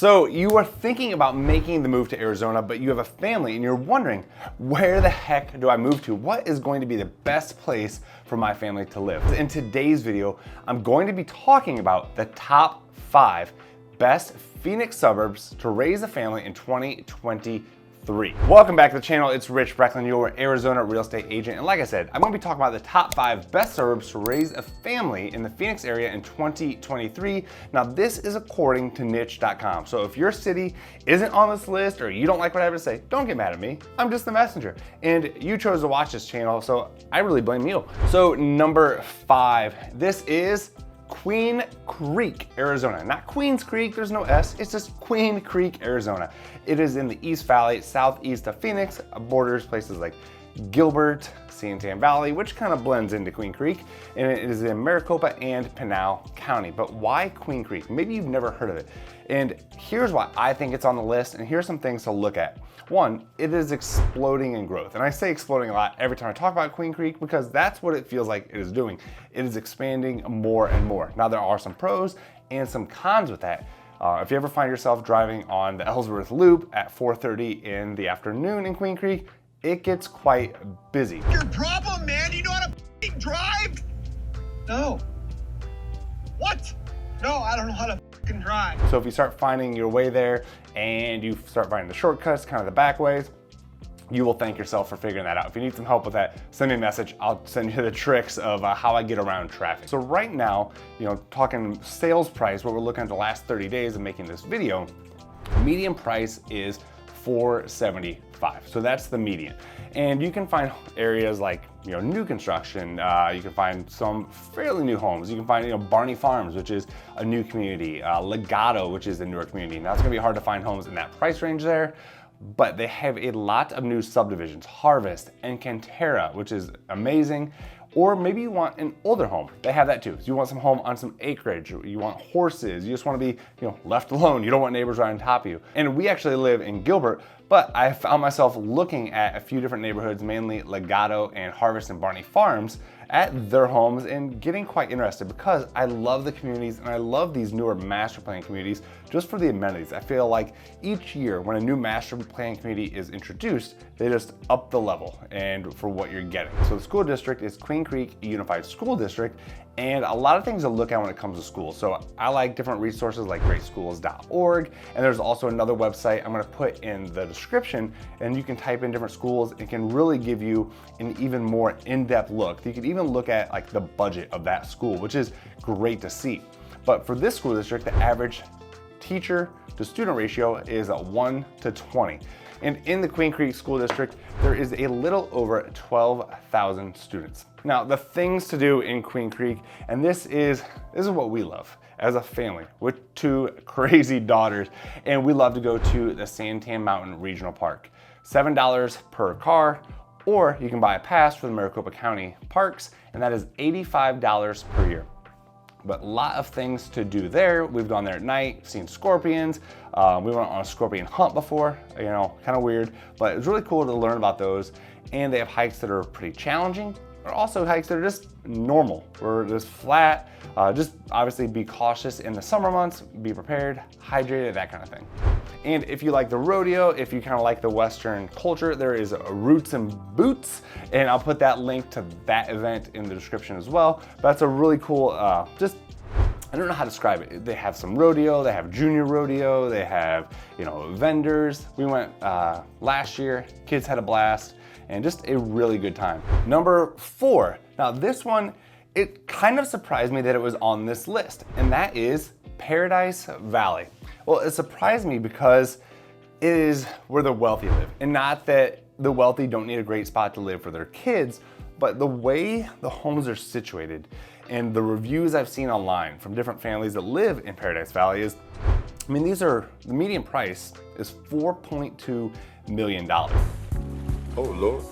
So you are thinking about making the move to Arizona, but you have a family and you're wondering, where the heck do I move to? What is going to be the best place for my family to live? In today's video, I'm going to be talking about the top 5 best Phoenix suburbs to raise a family in 2023. Welcome back to the channel. It's Rich Brecklin, your Arizona real estate agent. And like I said, I'm going to be talking about the top 5 best suburbs to raise a family in the Phoenix area in 2023. Now, this is according to niche.com. So if your city isn't on this list or you don't like what I have to say, don't get mad at me. I'm just the messenger. And you chose to watch this channel, so I really blame you. So number 5, this is Queen Creek, Arizona. Not Queens Creek, there's no S, it's just Queen Creek, Arizona. It is in the East Valley, southeast of Phoenix, borders places like Gilbert, Santan Valley, which kind of blends into Queen Creek, and it is in Maricopa and Pinal County. But why Queen Creek? Maybe you've never heard of it. And here's why I think it's on the list, and here's some things to look at. One, it is exploding in growth. And I say exploding a lot every time I talk about Queen Creek because that's what it feels like it is doing. It is expanding more and more. Now, there are some pros and some cons with that. If you ever find yourself driving on the Ellsworth Loop at 4:30 in the afternoon in Queen Creek, it gets quite busy. Your problem, man? Do you know how to f***ing drive? No. What? No, I don't know how to f***ing drive. So if you start finding your way there and you start finding the shortcuts, kind of the back ways, you will thank yourself for figuring that out. If you need some help with that, send me a message. I'll send you the tricks of how I get around traffic. So right now, talking sales price, what we're looking at the last 30 days of making this video, median price is $475. So that's the median. And you can find areas like, new construction. You can find some fairly new homes. You can find, Barney Farms, which is a new community. Legato, which is a newer community. Now it's gonna be hard to find homes in that price range there, but they have a lot of new subdivisions, Harvest and Cantera, which is amazing. Or maybe you want an older home. They have that too. So you want some home on some acreage, you want horses, you just want to be, left alone. You don't want neighbors right on top of you. And we actually live in Gilbert, but I found myself looking at a few different neighborhoods, mainly Legato and Harvest and Barney Farms, at their homes and getting quite interested because I love the communities and I love these newer master plan communities just for the amenities. I feel like each year when a new master plan community is introduced, they just up the level and for what you're getting. So the school district is Queen Creek Unified School District, and a lot of things to look at when it comes to schools. So I like different resources like greatschools.org, and there's also another website I'm gonna put in the description, and you can type in different schools. It can really give you an even more in-depth look. You can even look at like the budget of that school, which is great to see. But for this school district, the average teacher to student ratio is 1:20. And in the Queen Creek School District, there is a little over 12,000 students. Now, the things to do in Queen Creek, and this is what we love as a family with 2 crazy daughters, and we love to go to the Santan Mountain Regional Park. $7 per car, or you can buy a pass for the Maricopa County Parks, and that is $85 per year. But a lot of things to do there. We've gone there at night, seen scorpions. We went on a scorpion hunt before, kind of weird, but it's really cool to learn about those. And they have hikes that are pretty challenging, but also hikes that are just normal, or just flat. Just obviously be cautious in the summer months, be prepared, hydrated, that kind of thing. And if you like the rodeo, if you kind of like the Western culture, there is a Roots and Boots, and I'll put that link to that event in the description as well. But that's a really cool, I don't know how to describe it. They have some rodeo, they have junior rodeo, they have, vendors. We went last year, kids had a blast, and just a really good time. Number 4, now this one, it kind of surprised me that it was on this list, and that is Paradise Valley. Well, it surprised me because it is where the wealthy live. And not that the wealthy don't need a great spot to live for their kids, but the way the homes are situated and the reviews I've seen online from different families that live in Paradise Valley is, the median price is $4.2 million. Oh, Lord.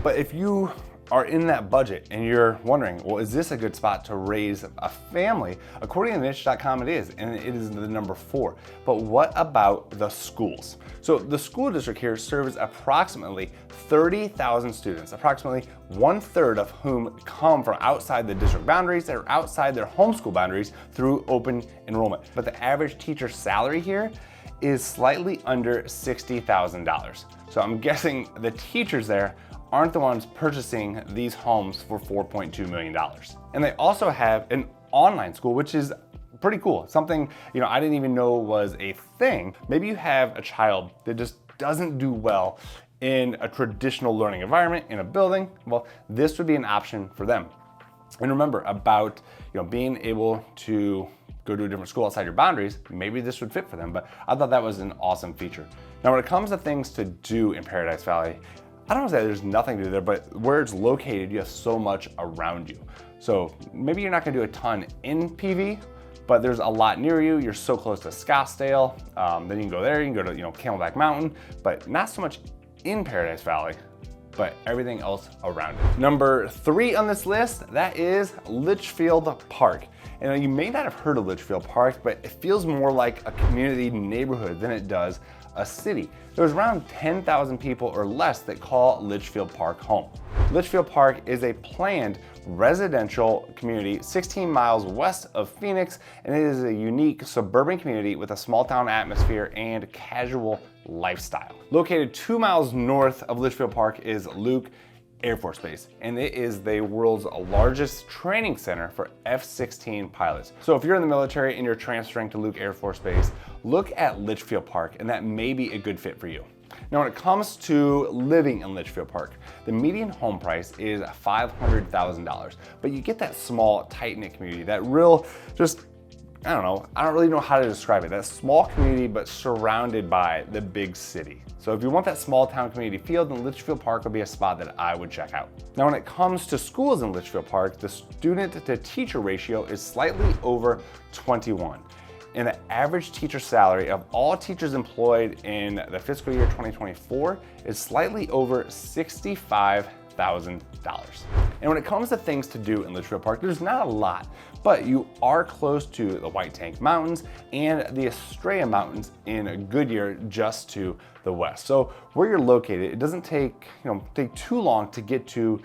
But if you are in that budget and you're wondering, well, is this a good spot to raise a family? According to niche.com, it is, and it is the number 4. But what about the schools? So the school district here serves approximately 30,000 students, approximately 1/3 of whom come from outside the district boundaries or outside their homeschool boundaries through open enrollment. But the average teacher salary here is slightly under $60,000. So I'm guessing the teachers there aren't the ones purchasing these homes for $4.2 million. And they also have an online school, which is pretty cool. Something, I didn't even know was a thing. Maybe you have a child that just doesn't do well in a traditional learning environment in a building. Well, this would be an option for them. And remember about, being able to go to a different school outside your boundaries, maybe this would fit for them, but I thought that was an awesome feature. Now, when it comes to things to do in Paradise Valley, I don't want to say there's nothing to do there, but where it's located, you have so much around you. So maybe you're not gonna do a ton in PV, but there's a lot near you. You're so close to Scottsdale. Then you can go there, you can go to Camelback Mountain, but not so much in Paradise Valley, but everything else around it. Number 3 on this list, that is Litchfield Park. And you may not have heard of Litchfield Park, but it feels more like a community neighborhood than it does a city. There's around 10,000 people or less that call Litchfield Park home. Litchfield Park is a planned residential community 16 miles west of Phoenix, and it is a unique suburban community with a small town atmosphere and casual lifestyle. Located 2 miles north of Litchfield Park is Luke Air Force Base, and it is the world's largest training center for F-16 pilots. So if you're in the military and you're transferring to Luke Air Force Base, look at Litchfield Park, and that may be a good fit for you. Now, when it comes to living in Litchfield Park, the median home price is $500,000, but you get that small, tight-knit community, that real, I don't really know how to describe it. That small community, but surrounded by the big city. So if you want that small town community feel, then Litchfield Park would be a spot that I would check out. Now, when it comes to schools in Litchfield Park, the student to teacher ratio is slightly over 21. And the average teacher salary of all teachers employed in the fiscal year 2024 is slightly over $65,000. And when it comes to things to do in Litchfield Park, there's not a lot, but you are close to the White Tank Mountains and the Estrella Mountains in Goodyear, just to the west. So where you're located, it doesn't take too long to get to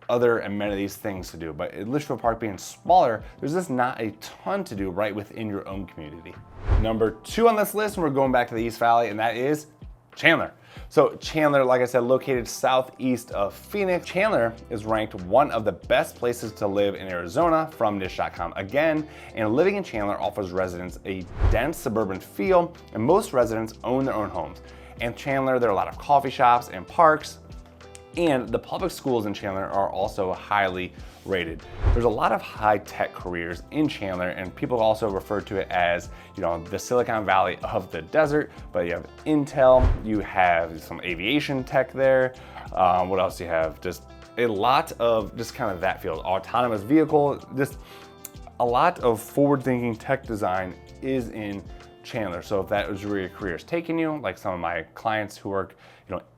other amenities, things to do. But in Litchfield Park being smaller, there's just not a ton to do right within your own community. Number 2 on this list, and we're going back to the East Valley, and that is Chandler. So Chandler, like I said, located southeast of Phoenix. Chandler is ranked one of the best places to live in Arizona from niche.com again, and living in Chandler offers residents a dense suburban feel, and most residents own their own homes. And Chandler, there are a lot of coffee shops and parks, and the public schools in Chandler are also highly rated. There's a lot of high-tech careers in Chandler, and people also refer to it as, the Silicon Valley of the desert. But you have Intel, you have some aviation tech there. What else do you have? Just a lot of kind of that field. Autonomous vehicle, just a lot of forward-thinking tech design is in Chandler. So if that was where your career is taking you, like some of my clients who work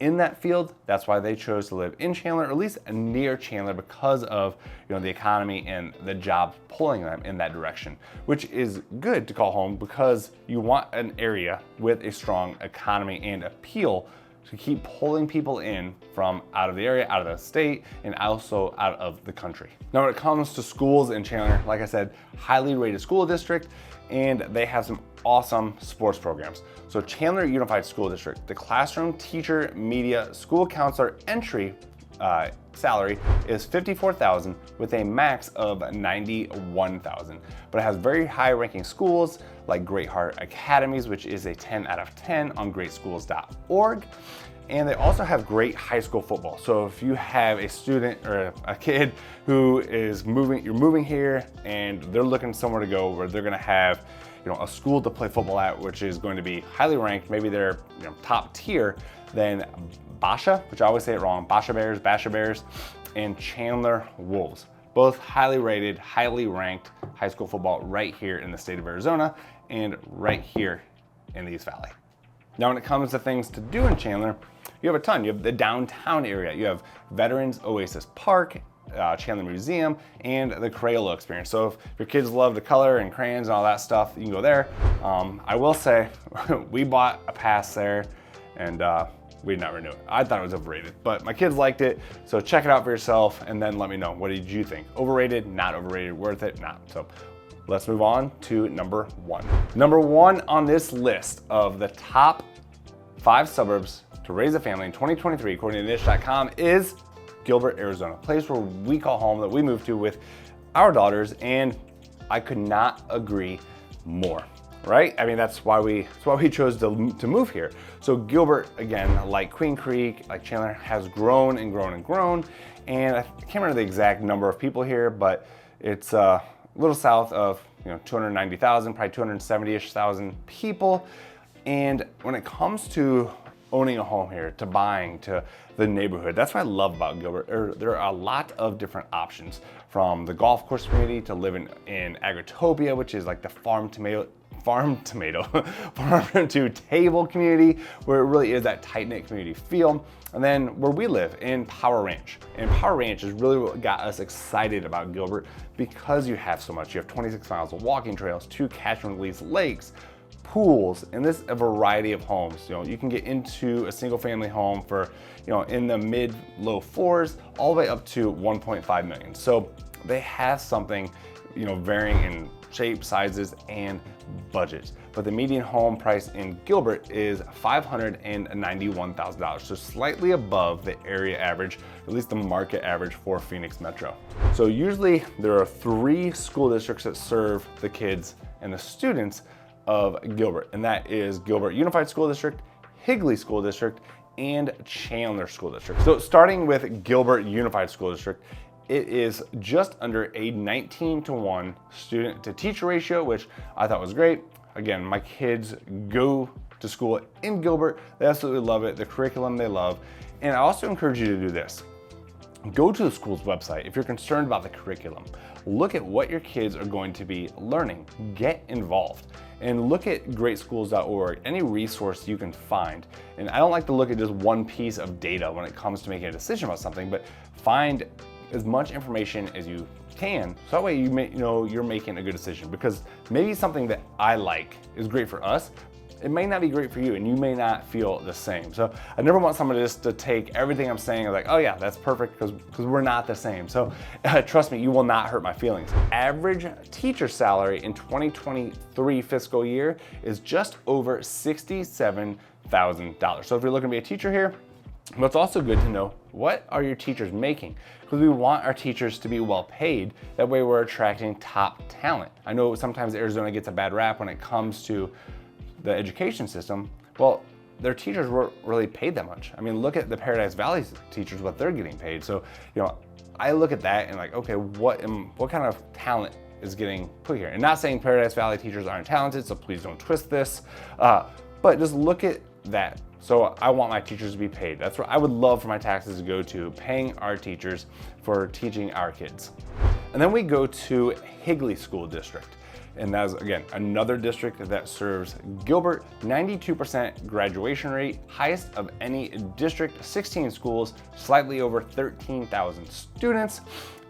in that field, that's why they chose to live in Chandler, or at least near Chandler, because of the economy and the jobs pulling them in that direction, which is good to call home because you want an area with a strong economy and appeal to keep pulling people in from out of the area, out of the state, and also out of the country. Now, when it comes to schools in Chandler, like I said, highly rated school district, and they have some awesome sports programs. So Chandler Unified School District, the classroom teacher, media, school counselor entry salary is $54,000 with a max of $91,000. But it has very high ranking schools like Great Heart Academies, which is a 10 out of 10 on greatschools.org. And they also have great high school football. So if you have a student or a kid who is you're moving here and they're looking somewhere to go where they're gonna have a school to play football at, which is going to be highly ranked, maybe they're top tier, then Basha, which I always say it wrong, Basha Bears, and Chandler Wolves. Both highly rated, highly ranked high school football right here in the state of Arizona and right here in the East Valley. Now, when it comes to things to do in Chandler, you have a ton. You have the downtown area. You have Veterans Oasis Park, Chandler Museum, and the Crayola experience. So if your kids love to color and crayons and all that stuff, you can go there. I will say, we bought a pass there and we did not renew it. I thought it was overrated, but my kids liked it. So check it out for yourself and then let me know. What did you think? Overrated, not overrated, worth it, not. So let's move on to number 1. Number 1 on this list of the top 5 suburbs to raise a family in 2023, according to niche.com, is Gilbert, Arizona, a place where we call home, that we moved to with our daughters, and I could not agree more, right? I mean, that's why we chose to move here. So Gilbert, again, like Queen Creek, like Chandler, has grown and grown and grown, and I can't remember the exact number of people here, but it's a little south of 290,000, probably 270-ish thousand people. And when it comes to owning a home here, to buying, to the neighborhood, that's what I love about Gilbert. There are a lot of different options, from the golf course community to living in Agritopia, which is like the farm to table community, where it really is that tight-knit community feel. And then where we live in Power Ranch. And Power Ranch is really what got us excited about Gilbert, because you have so much. You have 26 miles of walking trails, 2 catchment release lakes, pools, and this a variety of homes. You can get into a single family home for in the mid-low 4s all the way up to 1.5 million. So they have something varying in shape, sizes, and budgets. But the median home price in Gilbert is $591,000, so slightly above the area average, at least the market average for Phoenix Metro. So usually there are 3 school districts that serve the kids and the students of Gilbert, and that is Gilbert Unified School District, Higley School District, and Chandler School District. So starting with Gilbert Unified School District, it is just under a 19-to-1 student to teacher ratio, which I thought was great. Again, my kids go to school in Gilbert. They absolutely love it. The curriculum they love. And I also encourage you to do this. Go to the school's website if you're concerned about the curriculum. Look at what your kids are going to be learning. Get involved. And look at greatschools.org, any resource you can find. And I don't like to look at just one piece of data when it comes to making a decision about something, but find as much information as you can, so that way you're making a good decision. Because maybe something that I like is great for us, it may not be great for you, and you may not feel the same. So I never want someone just to take everything I'm saying and like, oh yeah, that's perfect, because we're not the same. So trust me, you will not hurt my feelings. Average teacher salary in 2023 fiscal year is just over $67,000. So if you're looking to be a teacher here, but it's also good to know, what are your teachers making? Because we want our teachers to be well paid. That way we're attracting top talent. I know sometimes Arizona gets a bad rap when it comes to the education system. Well, their teachers weren't really paid that much. I mean, look at the Paradise Valley teachers, what they're getting paid. So, I look at that and like, okay, what kind of talent is getting put here? And not saying Paradise Valley teachers aren't talented, so please don't twist this. But just look at that. So I want my teachers to be paid. That's what I would love for my taxes to go to, paying our teachers for teaching our kids. And then we go to Higley School District. And that is, again, another district that serves Gilbert. 92% graduation rate, highest of any district, 16 schools, slightly over 13,000 students.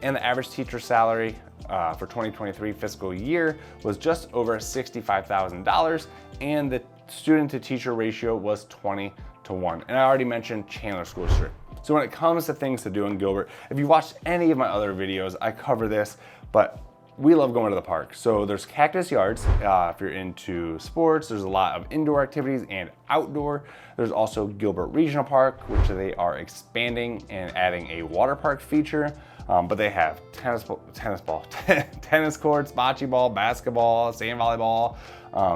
And the average teacher salary for 2023 fiscal year was just over $65,000. And the student to teacher ratio was 20-to-1. And I already mentioned Chandler School District. So when it comes to things to do in Gilbert, if you watched any of my other videos, I cover this, but we love going to the park. So there's Cactus Yards. If you're into sports, there's a lot of indoor activities and outdoor. There's also Gilbert Regional Park, which they are expanding and adding a water park feature. But they have tennis courts, bocce ball, basketball, sand volleyball.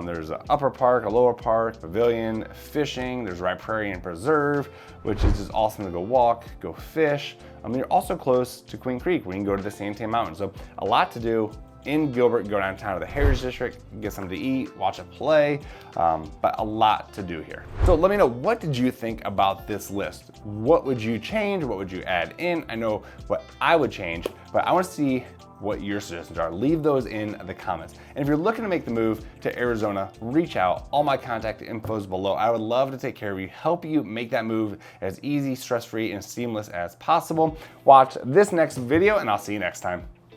There's an upper park, a lower park, pavilion, fishing. There's Riparian Preserve, which is just awesome to go walk, go fish. You're also close to Queen Creek, where you can go to the Santan Mountains. So a lot to do in Gilbert, go downtown to the Heritage District, get something to eat, watch a play, but a lot to do here. So let me know, what did you think about this list? What would you change? What would you add in? I know what I would change, but I want to see what your suggestions are. Leave those in the comments. And if you're looking to make the move to Arizona, reach out. All my contact info is below. I would love to take care of you, help you make that move as easy, stress-free, and seamless as possible. Watch this next video, and I'll see you next time.